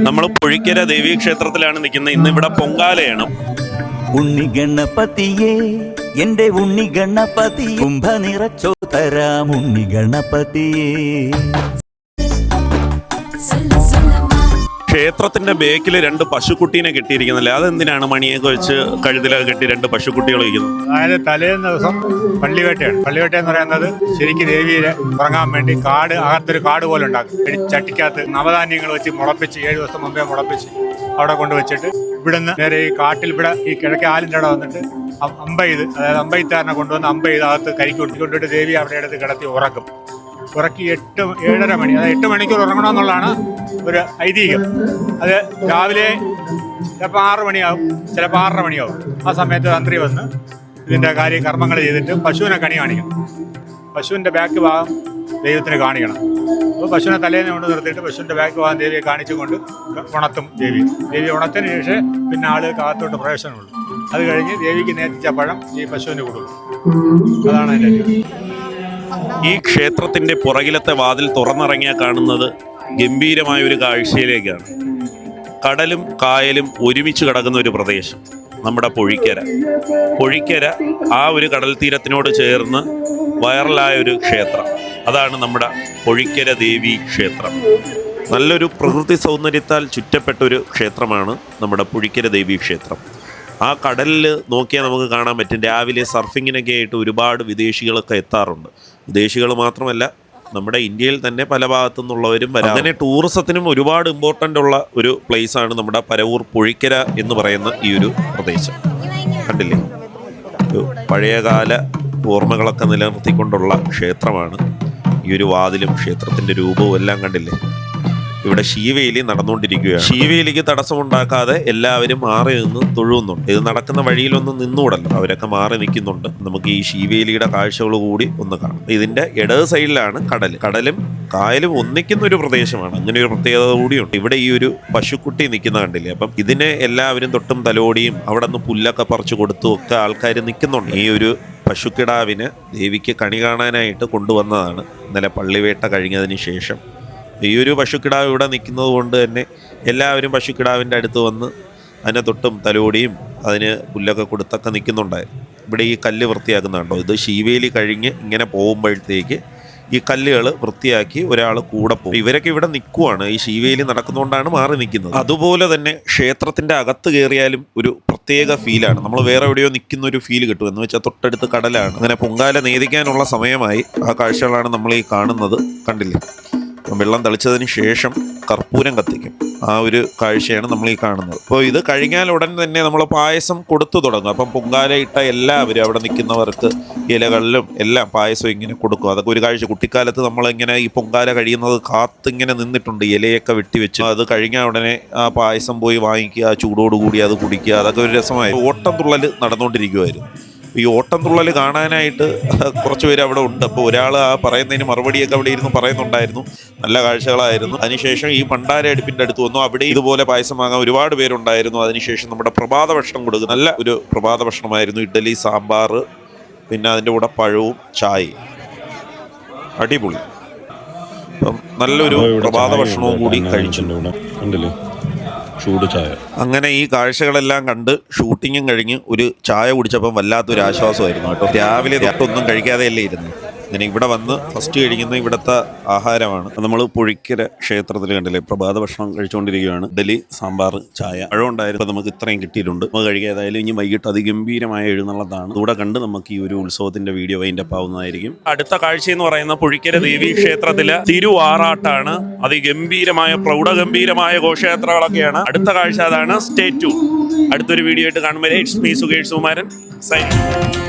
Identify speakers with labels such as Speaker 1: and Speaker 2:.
Speaker 1: നമ്മൾ പുഴിക്കര ദേവീക്ഷേത്രത്തിലാണ് നിൽക്കുന്നത്. ഇന്ന് ഇവിടെ പൊങ്കാലയാണ്.
Speaker 2: ഉണ്ണി ഗണപതിയേ എന്റെ ഉണ്ണി ഗണപതി കുംഭ നിറച്ചോ തരാം ഉണ്ണി ഗണപതിയേ.
Speaker 1: ക്ഷേത്രത്തിന്റെ ബേക്കിൽ 2 പശുക്കുട്ടീനെ കെട്ടിയിരിക്കുന്നില്ലേ, അതെന്തിനാണ് മണിയൊക്കെ വെച്ച് കഴുതിലൊക്കെ കെട്ടി 2 പശുക്കുട്ടികൾ ഇരിക്കുന്നത്?
Speaker 3: അതായത് തലേന്ന് ദിവസം പള്ളിവേട്ടയാണ്. പള്ളിവേട്ട എന്ന് പറയുന്നത് ശരിക്കും ദേവിയെ ഉറങ്ങാൻ വേണ്ടി അകത്തൊരു കാട് പോലെ ഉണ്ടാക്കും. ചട്ടിക്കകത്ത് നവധാന്യങ്ങൾ വെച്ച് മുളപ്പിച്ച് 7 ദിവസം മുമ്പേ മുളപ്പിച്ച് അവിടെ കൊണ്ടുവച്ചിട്ട് ഇവിടുന്ന് നേരെ ഈ കാട്ടിൽ ഇവിടെ ഈ കിഴക്കേ ആലിൻ്റെ അവിടെ വന്നിട്ട് അമ്പെയ്ത്, അതായത് അമ്പെയ്ത്താറിനെ കൊണ്ടുവന്ന് അമ്പെയ്ത് അകത്ത് കരിക്ക് കൊണ്ടിട്ട് ദേവി അവിടെ അടുത്ത് കിടത്തി ഉറക്കും. ഉറക്കി 7:30 മണി, അതായത് 8 മണിക്കൂർ ഉറങ്ങണമെന്നുള്ളതാണ് ഒരു ഐതിഹ്യം. അത് രാവിലെ ചിലപ്പോൾ 6 മണിയാവും, ചിലപ്പോൾ 6:30 മണിയാവും. ആ സമയത്ത് തന്ത്രി വന്ന് ഇതിൻ്റെ കർമ്മങ്ങൾ ചെയ്തിട്ട് പശുവിനെ കണി കാണിക്കണം. പശുവിൻ്റെ ബാക്ക് ഭാഗം ദൈവത്തിന് കാണിക്കണം. അപ്പോൾ പശുവിനെ തലേന്ന് കൊണ്ട് നിർത്തിയിട്ട് പശുവിൻ്റെ ബാക്ക് ഭാഗം ദേവിയെ കാണിച്ചുകൊണ്ട് ഉണർത്തും. ദേവി ഉണർത്തതിന് ശേഷം പിന്നെ ആളുകൾക്ക് അകത്തോട്ട് പ്രവേശനമുള്ളൂ. അത് കഴിഞ്ഞ് ദേവിക്ക് നേർത്തിച്ച പഴം ഈ പശുവിന് കൊടുക്കും. അതാണ് അതിൻ്റെ.
Speaker 1: ഈ ക്ഷേത്രത്തിന്റെ പുറകിലത്തെ വാതിൽ തുറന്നിറങ്ങിയാൽ കാണുന്നത് ഗംഭീരമായ ഒരു കാഴ്ചയിലേക്കാണ്. കടലും കായലും ഒരുമിച്ച് കിടക്കുന്ന ഒരു പ്രദേശം നമ്മുടെ പൊഴിക്കര ആ ഒരു കടൽ തീരത്തിനോട് ചേർന്ന് വൈറലായ ഒരു ക്ഷേത്രം. അതാണ് നമ്മുടെ പൊഴിക്കര ദേവി ക്ഷേത്രം. നല്ലൊരു പ്രകൃതി സൗന്ദര്യത്താൽ ചുറ്റപ്പെട്ടൊരു ക്ഷേത്രമാണ് നമ്മുടെ പൊഴിക്കര ദേവി ക്ഷേത്രം. ആ കടലിൽ നോക്കിയാൽ നമുക്ക് കാണാൻ പറ്റും, രാവിലെ സർഫിങ്ങിനൊക്കെ ആയിട്ട് ഒരുപാട് വിദേശികളൊക്കെ എത്താറുണ്ട്. വിദേശികൾ മാത്രമല്ല, നമ്മുടെ ഇന്ത്യയിൽ തന്നെ പല ഭാഗത്തു നിന്നുള്ളവരും വരാം. അങ്ങനെ ടൂറിസത്തിനും ഒരുപാട് ഇമ്പോർട്ടൻ്റ് ഉള്ള ഒരു പ്ലേസാണ് നമ്മുടെ പരവൂർ പൊഴിക്കര എന്ന് പറയുന്ന ഈ ഒരു പ്രദേശം. കണ്ടില്ലേ, ഒരു പഴയകാല ഓർമ്മകളൊക്കെ നിലനിർത്തിക്കൊണ്ടുള്ള ക്ഷേത്രമാണ്. ഈ ഒരു വാതിലും ക്ഷേത്രത്തിൻ്റെ രൂപവും എല്ലാം കണ്ടില്ലേ. ഇവിടെ ശീവേലി നടന്നുകൊണ്ടിരിക്കുകയാണ്. ശീവേലിക്ക് തടസ്സമുണ്ടാക്കാതെ എല്ലാവരും മാറി നിന്ന് തൊഴുന്നുണ്ട്. ഇത് നടക്കുന്ന വഴിയിലൊന്നും നിന്നുകൂടല്ലോ, അവരൊക്കെ മാറി നിൽക്കുന്നുണ്ട്. നമുക്ക് ഈ ശീവേലിയുടെ കാഴ്ചകൾ കൂടി ഒന്ന് കാണാം. ഇതിന്റെ ഇടത് സൈഡിലാണ് കടലും കായലും ഒന്നിക്കുന്ന ഒരു പ്രദേശമാണ്. അങ്ങനെ ഒരു പ്രത്യേകത കൂടിയുണ്ട്. ഇവിടെ ഈ ഒരു പശുക്കുട്ടി നിൽക്കുന്ന കണ്ടില്ലേ. അപ്പം ഇതിനെ എല്ലാവരും തൊട്ടും തലോടിയും അവിടെ നിന്ന് പുല്ലൊക്കെ പറിച്ചു കൊടുത്തും ഒക്കെ ആൾക്കാർ നിൽക്കുന്നുണ്ട്. ഈ ഒരു പശുക്കിടാവിന് ദേവിക്ക് കണി കാണാനായിട്ട് കൊണ്ടുവന്നതാണ്. ഇന്നലെ പള്ളിവേട്ട കഴിഞ്ഞതിന് ശേഷം ഈ ഒരു പശുക്കിടാവ് ഇവിടെ നിൽക്കുന്നത് കൊണ്ട് തന്നെ എല്ലാവരും പശുക്കിടാവിൻ്റെ അടുത്ത് വന്ന് അതിനെ തൊട്ടും തലോടിയും അതിന് പുല്ലൊക്കെ കൊടുത്തൊക്കെ നിൽക്കുന്നുണ്ടായിരുന്നു. ഇവിടെ ഈ കല്ല് വൃത്തിയാക്കുന്നുണ്ടോ, ഇത് ശീവേലി കഴിഞ്ഞ് ഇങ്ങനെ പോകുമ്പോഴത്തേക്ക് ഈ കല്ലുകൾ വൃത്തിയാക്കി ഒരാൾ കൂടെ പോകും. ഇവരൊക്കെ ഇവിടെ നിൽക്കുവാണ്, ഈ ശീവേലി നടക്കുന്നതുകൊണ്ടാണ് മാറി നിൽക്കുന്നത്. അതുപോലെ തന്നെ ക്ഷേത്രത്തിൻ്റെ അകത്ത് കയറിയാലും ഒരു പ്രത്യേക ഫീലാണ്. നമ്മൾ വേറെ എവിടെയോ നിൽക്കുന്ന ഒരു ഫീൽ കിട്ടും. എന്ന് വെച്ചാൽ തൊട്ടടുത്ത് കടലാണ്. അങ്ങനെ പൊങ്കാല നേദിക്കാനുള്ള സമയമായി. ആ കാഴ്ചകളാണ് നമ്മൾ ഈ കാണുന്നത്. കണ്ടില്ലേ, വെള്ളം തളിച്ചതിന് ശേഷം കർപ്പൂരം കത്തിക്കും. ആ ഒരു കാഴ്ചയാണ് നമ്മൾ ഈ കാണുന്നത്. അപ്പോൾ ഇത് കഴിഞ്ഞാൽ ഉടൻ തന്നെ നമ്മൾ പായസം കൊടുത്തു തുടങ്ങും. അപ്പം പൊങ്കാല ഇട്ട എല്ലാവരും അവിടെ നിൽക്കുന്നവർക്ക് ഇലകളിലും എല്ലാം പായസം ഇങ്ങനെ കൊടുക്കും. അതൊക്കെ ഒരു കാഴ്ച. കുട്ടിക്കാലത്ത് നമ്മളിങ്ങനെ ഈ പൊങ്കാല കഴിയുന്നത് കാത്തിങ്ങനെ നിന്നിട്ടുണ്ട്, ഇലയൊക്കെ വെട്ടിവെച്ച്. അത് കഴിഞ്ഞാൽ ഉടനെ ആ പായസം പോയി വാങ്ങിക്കുക, ചൂടോടുകൂടി അത് കുടിക്കുക. അതൊക്കെ ഒരു രസമായി. ഓട്ടം തുള്ളൽ നടന്നുകൊണ്ടിരിക്കുമായിരുന്നു. ഈ ഓട്ടം തുള്ളൽ കാണാനായിട്ട് കുറച്ച് പേര് അവിടെ ഉണ്ട്. അപ്പോൾ ഒരാൾ ആ പറയുന്നതിന് മറുപടിയൊക്കെ അവിടെ ഇരുന്ന് പറയുന്നുണ്ടായിരുന്നു. നല്ല കാഴ്ചകളായിരുന്നു. അതിനുശേഷം ഈ പണ്ടാര അടുപ്പിൻ്റെ അടുത്ത് വന്നു. അവിടെ ഇതുപോലെ പായസം വാങ്ങാൻ ഒരുപാട് പേരുണ്ടായിരുന്നു. അതിനുശേഷം നമ്മുടെ പ്രഭാത ഭക്ഷണം കൊടുക്കും. നല്ല ഒരു പ്രഭാത ഭക്ഷണമായിരുന്നു. ഇഡ്ഡലി, സാമ്പാർ, പിന്നെ അതിൻ്റെ കൂടെ പഴവും ചായയും. അടിപൊളി. അപ്പം നല്ലൊരു പ്രഭാത ഭക്ഷണവും കൂടി കഴിച്ചു.
Speaker 4: ചൂട് ചായ.
Speaker 1: അങ്ങനെ ഈ കാഴ്ചകളെല്ലാം കണ്ട് ഷൂട്ടിങ്ങും കഴിഞ്ഞ് ഒരു ചായ കുടിച്ചപ്പം വല്ലാത്തൊരു ആശ്വാസമായിരുന്നു കേട്ടോ. രാവിലെ തൊട്ടൊന്നും കഴിക്കാതെയല്ലേ ഇരുന്നു. ഇങ്ങനെ ഇവിടെ വന്ന് ഫസ്റ്റ് കഴിക്കുന്ന ഇവിടുത്തെ ആഹാരമാണ്. നമ്മൾ പൊഴിക്കര ക്ഷേത്രത്തിൽ കണ്ടില്ലേ, പ്രഭാത ഭക്ഷണം കഴിച്ചുകൊണ്ടിരിക്കുകയാണ്. ഇഡ്ഡലി, സാമ്പാർ, ചായ, പഴം ഉണ്ടായിരുന്നു. നമുക്ക് ഇത്രയും കിട്ടിയിട്ടുണ്ട്. നമുക്ക് കഴിക്കാതായാലും ഇനി വൈകിട്ട് അതിഗംഭീരമായ എഴുന്നള്ളതാണ്. ഇവിടെ കണ്ട് നമുക്ക് ഈ ഒരു ഉത്സവത്തിന്റെ വീഡിയോ വൈൻഡപ്പ് ആവുന്നതായിരിക്കും. അടുത്ത കാഴ്ച എന്ന് പറയുന്ന പൊഴിക്കര ദേവി ക്ഷേത്രത്തിലെ തിരുവാറാട്ടാണ്. അതിഗംഭീരമായ പ്രൗഢഗംഭീരമായ ഘോഷയാത്രകളൊക്കെയാണ്. അടുത്ത കാഴ്ച അതാണ്. Stay tune. അടുത്തൊരു വീഡിയോ ആയിട്ട് കാണുമ്പോൾ it's me Sukesh Sukumaran signing.